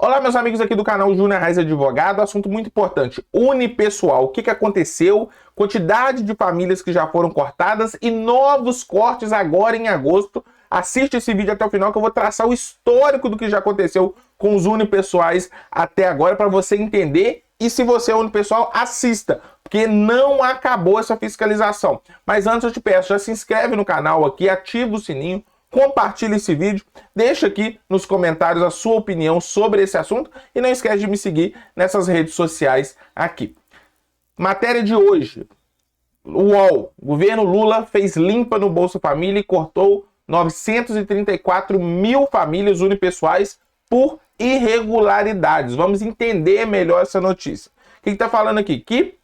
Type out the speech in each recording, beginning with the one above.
Olá, meus amigos aqui do canal Júnior Reis Advogado. Assunto muito importante: unipessoal. O que aconteceu? Quantidade de famílias que já foram cortadas e novos cortes agora em agosto. Assiste esse vídeo até o final que eu vou traçar o histórico do que já aconteceu com os unipessoais até agora para você entender. E se você é unipessoal, assista, porque não acabou essa fiscalização. Mas antes eu te peço, já se inscreve no canal aqui, ativa o sininho, compartilha esse vídeo, deixa aqui nos comentários a sua opinião sobre esse assunto e não esquece de me seguir nessas redes sociais aqui. Matéria de hoje: o UOL, governo Lula fez limpa no Bolsa Família e cortou 934 mil famílias unipessoais por irregularidades. Vamos entender melhor essa notícia. O que está falando aqui? Que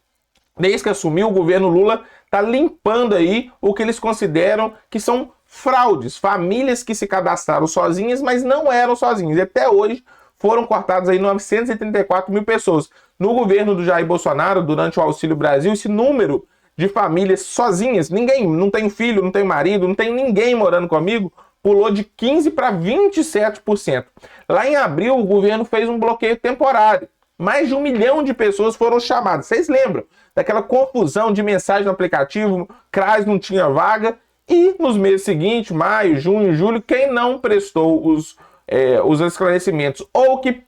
desde que assumiu, o governo Lula está limpando aí o que eles consideram que são fraudes, famílias que se cadastraram sozinhas, mas não eram sozinhas. E até hoje foram cortadas aí 934 mil pessoas. No governo do Jair Bolsonaro, durante o Auxílio Brasil, esse número de famílias sozinhas, ninguém, não tem filho, não tem marido, não tem ninguém morando comigo, pulou de 15% para 27%. Lá em abril, o governo fez um bloqueio temporário. Mais de 1 milhão de pessoas foram chamadas. Vocês lembram daquela confusão de mensagem no aplicativo, CRAS não tinha vaga, e nos meses seguintes, maio, junho, julho, quem não prestou os esclarecimentos ou que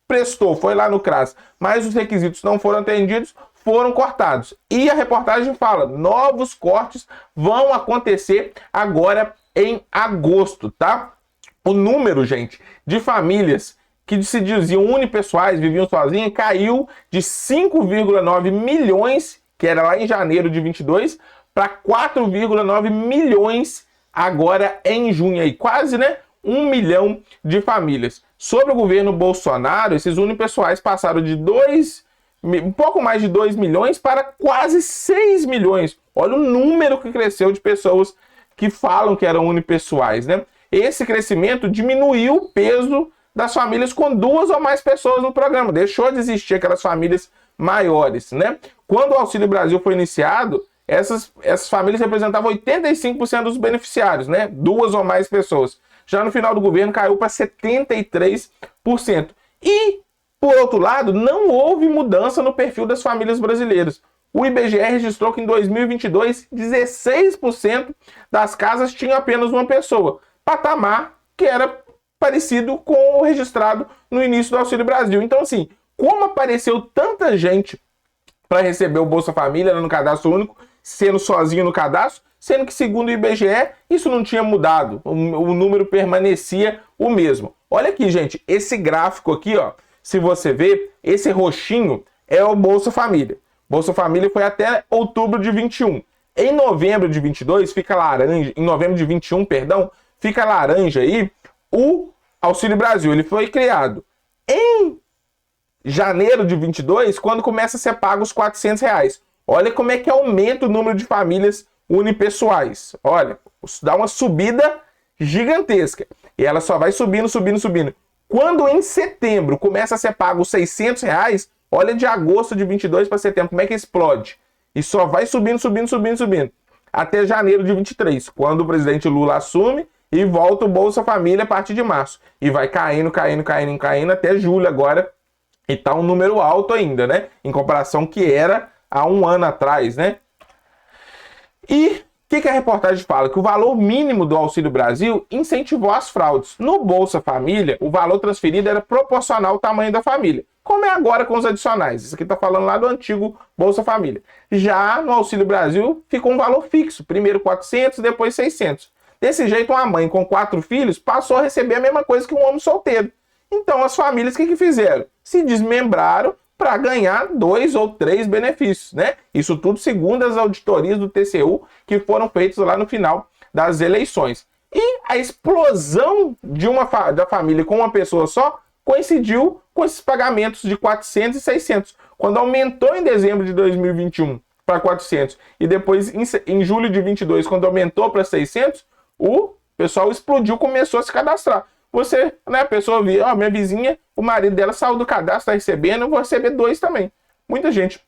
prestou, foi lá no CRAS, mas os requisitos não foram atendidos, foram cortados. E a reportagem fala, novos cortes vão acontecer agora em agosto, tá? O número, gente, de famílias que se diziam unipessoais, viviam sozinhas, caiu de 5,9 milhões, que era lá em janeiro de 22, para 4,9 milhões agora em junho, aí, quase, né? 1 milhão de famílias. Sobre o governo Bolsonaro, esses unipessoais passaram de um pouco mais de 2 milhões para quase 6 milhões. Olha o número que cresceu de pessoas que falam que eram unipessoais, né? Esse crescimento diminuiu o peso das famílias com 2 ou mais pessoas no programa. Deixou de existir aquelas famílias maiores, né? Quando o Auxílio Brasil foi iniciado, essas famílias representavam 85% dos beneficiários, né? 2 ou mais pessoas. Já no final do governo caiu para 73%. E, por outro lado, não houve mudança no perfil das famílias brasileiras. O IBGE registrou que em 2022, 16% das casas tinham apenas uma pessoa. Patamar que era parecido com o registrado no início do Auxílio Brasil. Então, assim, como apareceu tanta gente para receber o Bolsa Família no cadastro único, sendo sozinho no cadastro, sendo que, segundo o IBGE, isso não tinha mudado, o número permanecia o mesmo. Olha aqui, gente, esse gráfico aqui, ó, se você ver, esse roxinho é o Bolsa Família. Bolsa Família foi até outubro de 21. Em novembro de 22 fica laranja, em novembro de 21, perdão, fica laranja aí o Auxílio Brasil. Ele foi criado em janeiro de 22, quando começa a ser pago os R$400. Olha como é que aumenta o número de famílias unipessoais. Olha, dá uma subida gigantesca. E ela só vai subindo, subindo, subindo. Quando em setembro começa a ser pago os R$600, olha de agosto de 22 para setembro, como é que explode. E só vai subindo, subindo, subindo, subindo. Até janeiro de 23, quando o presidente Lula assume e volta o Bolsa Família a partir de março. E vai caindo, caindo, caindo, caindo até julho agora. E tá um número alto ainda, né? Em comparação que era há um ano atrás, né? E o que a reportagem fala? Que o valor mínimo do Auxílio Brasil incentivou as fraudes. No Bolsa Família, o valor transferido era proporcional ao tamanho da família, como é agora com os adicionais. Isso aqui está falando lá do antigo Bolsa Família. Já no Auxílio Brasil, ficou um valor fixo. Primeiro 400, depois 600. Desse jeito, uma mãe com 4 filhos passou a receber a mesma coisa que um homem solteiro. Então, as famílias, o que fizeram? Se desmembraram para ganhar 2 ou 3 benefícios, né? Isso tudo segundo as auditorias do TCU que foram feitas lá no final das eleições. E a explosão da família com uma pessoa só coincidiu com esses pagamentos de 400 e 600. Quando aumentou em dezembro de 2021 para 400 e depois em julho de 22, quando aumentou para 600, o pessoal explodiu, começou a se cadastrar. Você, né, a pessoa via, minha vizinha, o marido dela saiu do cadastro, está recebendo, eu vou receber 2 também. Muita gente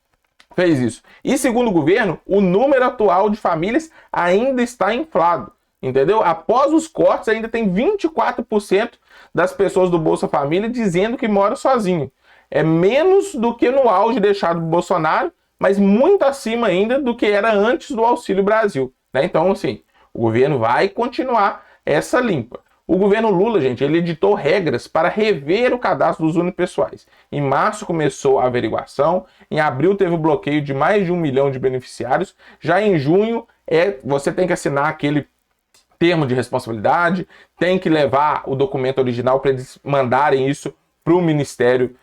fez isso. E segundo o governo, o número atual de famílias ainda está inflado. entendeu? Após os cortes, ainda tem 24% das pessoas do Bolsa Família dizendo que mora sozinho. É menos do que no auge deixado por Bolsonaro, mas muito acima ainda do que era antes do Auxílio Brasil, né? Então, assim, o governo vai continuar essa limpa. O governo Lula, gente, ele editou regras para rever o cadastro dos unipessoais. Em março começou a averiguação, em abril teve o bloqueio de mais de 1 milhão de beneficiários, já em junho você tem que assinar aquele termo de responsabilidade, tem que levar o documento original para eles mandarem isso para o Ministério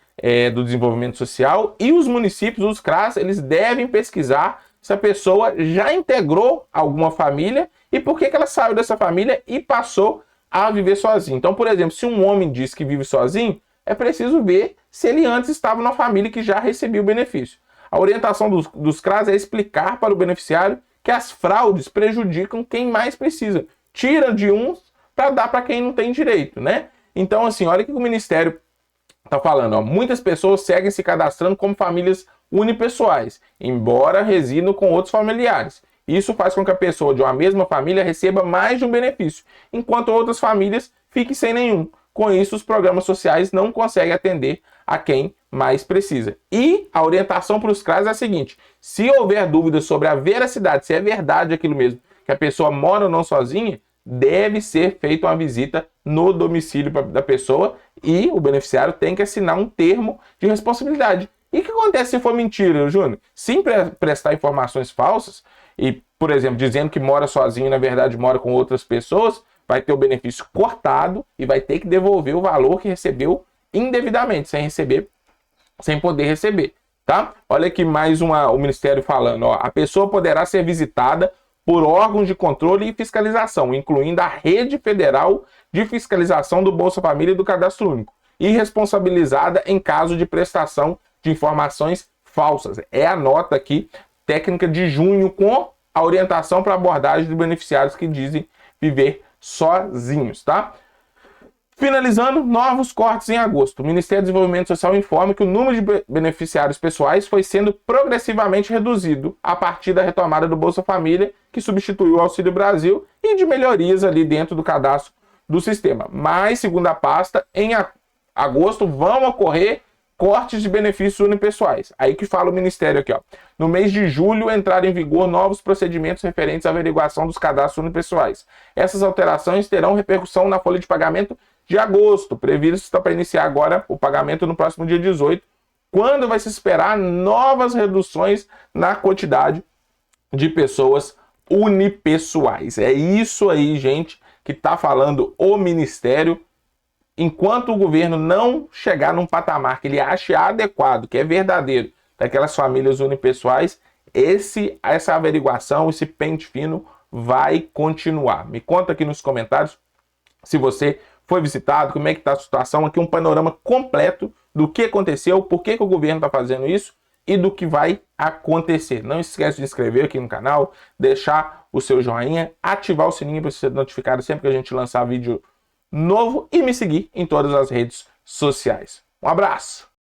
do Desenvolvimento Social, e os municípios, os CRAS, eles devem pesquisar se a pessoa já integrou alguma família e por que ela saiu dessa família e passou a viver sozinho. Então, por exemplo, se um homem diz que vive sozinho, é preciso ver se ele antes estava numa família que já recebia o benefício. A orientação dos CRAS é explicar para o beneficiário que as fraudes prejudicam quem mais precisa. Tira de uns para dar para quem não tem direito, né? Então, assim, olha o que o Ministério está falando. Ó, muitas pessoas seguem se cadastrando como famílias unipessoais, embora residam com outros familiares. Isso faz com que a pessoa de uma mesma família receba mais de um benefício, enquanto outras famílias fiquem sem nenhum. Com isso, os programas sociais não conseguem atender a quem mais precisa. E a orientação para os CRAS é a seguinte: se houver dúvidas sobre a veracidade, se é verdade aquilo mesmo, que a pessoa mora ou não sozinha, deve ser feita uma visita no domicílio da pessoa e o beneficiário tem que assinar um termo de responsabilidade. E o que acontece se for mentira, Júnior? Se prestar informações falsas e, por exemplo, dizendo que mora sozinho e na verdade mora com outras pessoas, vai ter o benefício cortado e vai ter que devolver o valor que recebeu indevidamente, sem poder receber, tá? Olha aqui mais o Ministério falando, ó, a pessoa poderá ser visitada por órgãos de controle e fiscalização, incluindo a Rede Federal de Fiscalização do Bolsa Família e do Cadastro Único, e responsabilizada em caso de prestação de informações falsas. É a nota aqui, técnica de junho, com a orientação para abordagem de beneficiários que dizem viver sozinhos, tá? Finalizando, novos cortes em agosto. O Ministério do Desenvolvimento Social informa que o número de beneficiários pessoais foi sendo progressivamente reduzido a partir da retomada do Bolsa Família, que substituiu o Auxílio Brasil, e de melhorias ali dentro do cadastro do sistema. Mas, segundo a pasta, em agosto vão ocorrer cortes de benefícios unipessoais. Aí que fala o Ministério aqui, ó. No mês de julho entraram em vigor novos procedimentos referentes à averiguação dos cadastros unipessoais. Essas alterações terão repercussão na folha de pagamento de agosto, previsto para iniciar agora o pagamento no próximo dia 18, quando vai se esperar novas reduções na quantidade de pessoas unipessoais. É isso aí, gente, que está falando o Ministério. Enquanto o governo não chegar num patamar que ele ache adequado, que é verdadeiro, daquelas famílias unipessoais, essa averiguação, esse pente fino vai continuar. Me conta aqui nos comentários se você foi visitado, como é que está a situação, aqui um panorama completo do que aconteceu, por que o governo está fazendo isso e do que vai acontecer. Não esquece de se inscrever aqui no canal, deixar o seu joinha, ativar o sininho para ser notificado sempre que a gente lançar vídeo novo e me seguir em todas as redes sociais. Um abraço!